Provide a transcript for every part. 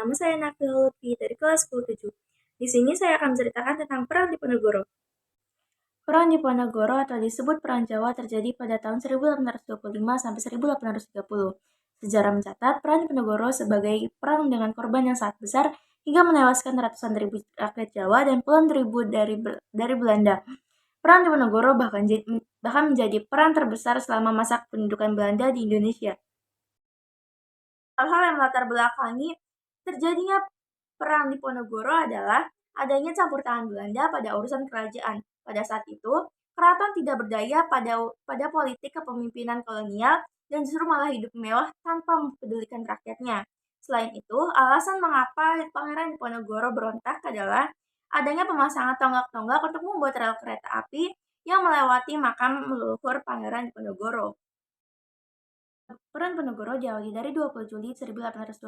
Nama saya Nafil Lutfi dari kelas 10-7. Di sini saya akan menceritakan tentang Perang Diponegoro. Perang Diponegoro atau disebut Perang Jawa terjadi pada tahun 1825 sampai 1830. Sejarah mencatat Perang Diponegoro sebagai perang dengan korban yang sangat besar hingga menewaskan ratusan ribu rakyat Jawa dan puluhan ribu dari Belanda. Perang Diponegoro bahkan menjadi perang terbesar selama masa pendudukan Belanda di Indonesia. Hal-hal yang melatar belakangi terjadinya Perang Diponegoro adalah adanya campur tangan Belanda pada urusan kerajaan. Pada saat itu, keraton tidak berdaya pada politik kepemimpinan kolonial dan justru malah hidup mewah tanpa mempedulikan rakyatnya. Selain itu, alasan mengapa Pangeran Diponegoro berontak adalah adanya pemasangan tonggak-tonggak untuk membuat rel kereta api yang melewati makam leluhur Pangeran Diponegoro. Perang Diponegoro diawali dari 20 Juli 1825,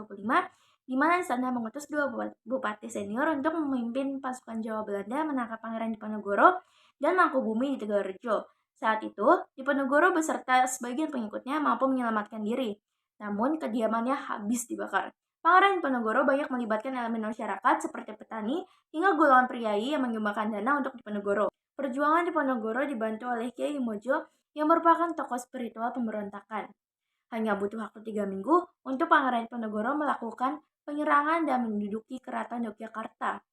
di mana istana mengutus dua bupati senior untuk memimpin pasukan Jawa Belanda menangkap Pangeran Diponegoro dan Mangkubumi di Tegalrejo. Saat itu, Diponegoro beserta sebagian pengikutnya mampu menyelamatkan diri, namun kediamannya habis dibakar. Pangeran Diponegoro banyak melibatkan elemen masyarakat seperti petani hingga golongan priai yang menyumbangkan dana untuk Diponegoro. Perjuangan Diponegoro dibantu oleh Kiai Mojo yang merupakan tokoh spiritual pemberontakan. Hanya butuh waktu 3 minggu untuk Pangeran Diponegoro melakukan penyerangan dan menduduki Keraton Yogyakarta.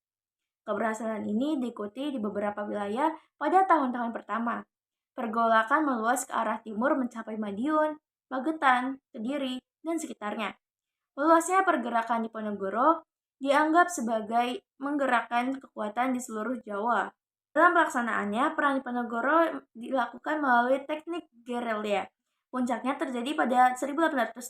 Keberhasilan ini diikuti di beberapa wilayah pada tahun-tahun pertama. Pergolakan meluas ke arah timur mencapai Madiun, Magetan, Kediri, dan sekitarnya. Meluasnya pergerakan Diponegoro dianggap sebagai menggerakkan kekuatan di seluruh Jawa. Dalam pelaksanaannya, Perang Diponegoro dilakukan melalui teknik gerilya. Puncaknya terjadi pada 1827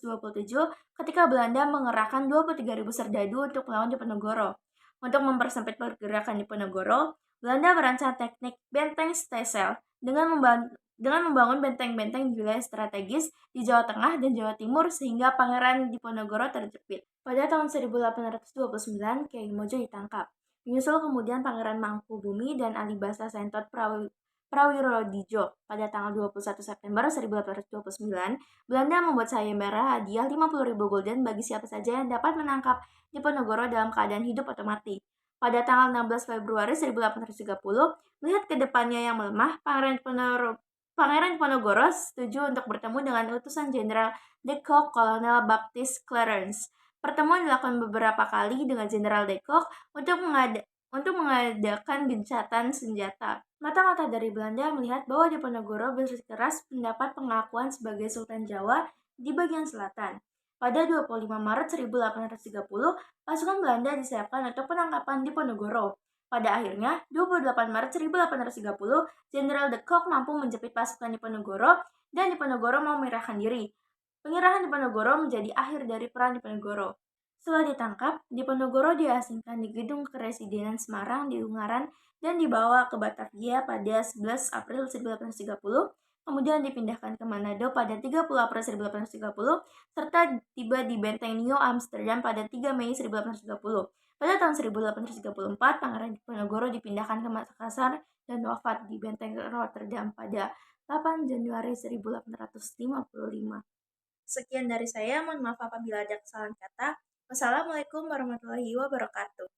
ketika Belanda mengerahkan 23.000 serdadu untuk melawan Diponegoro. Untuk mempersempit pergerakan Diponegoro, Belanda merancang teknik benteng stelsel dengan membangun benteng-benteng di wilayah strategis di Jawa Tengah dan Jawa Timur sehingga Pangeran Diponegoro terjepit. Pada tahun 1829, Kiai Mojo ditangkap. Menyusul kemudian Pangeran Mangkubumi dan Alibasa Sentot Prawirodijo. Pada tanggal 21 September 1829, Belanda membuat sayembara hadiah 50.000 gulden bagi siapa saja yang dapat menangkap Diponegoro dalam keadaan hidup atau mati. Pada tanggal 16 Februari 1830, melihat kedepannya yang melemah, Pangeran Diponegoro setuju untuk bertemu dengan utusan Jenderal de Kock, Kolonel Baptist Clarence. Pertemuan dilakukan beberapa kali dengan Jenderal de Kock untuk mengadakan gencatan senjata. Mata-mata dari Belanda melihat bahwa Diponegoro bersikeras mendapat pengakuan sebagai Sultan Jawa di bagian selatan. Pada 25 Maret 1830, pasukan Belanda disiapkan untuk penangkapan Diponegoro. Pada akhirnya, 28 Maret 1830, Jenderal de Kock mampu menjepit pasukan Diponegoro dan Diponegoro mau menyerahkan diri. Penyerahan Diponegoro menjadi akhir dari Perang Diponegoro. Setelah ditangkap, Diponegoro diasingkan di gedung Kepresidenan Semarang di Ungaran dan dibawa ke Batavia pada 11 April 1830, kemudian dipindahkan ke Manado pada 30 April 1830, serta tiba di Benteng New Amsterdam pada 3 Mei 1830. Pada tahun 1834, Pangeran Diponegoro dipindahkan ke Makassar dan wafat di Benteng Rotterdam pada 8 Januari 1855. Sekian dari saya, mohon maaf apabila ada kesalahan kata. Wassalamualaikum warahmatullahi wabarakatuh.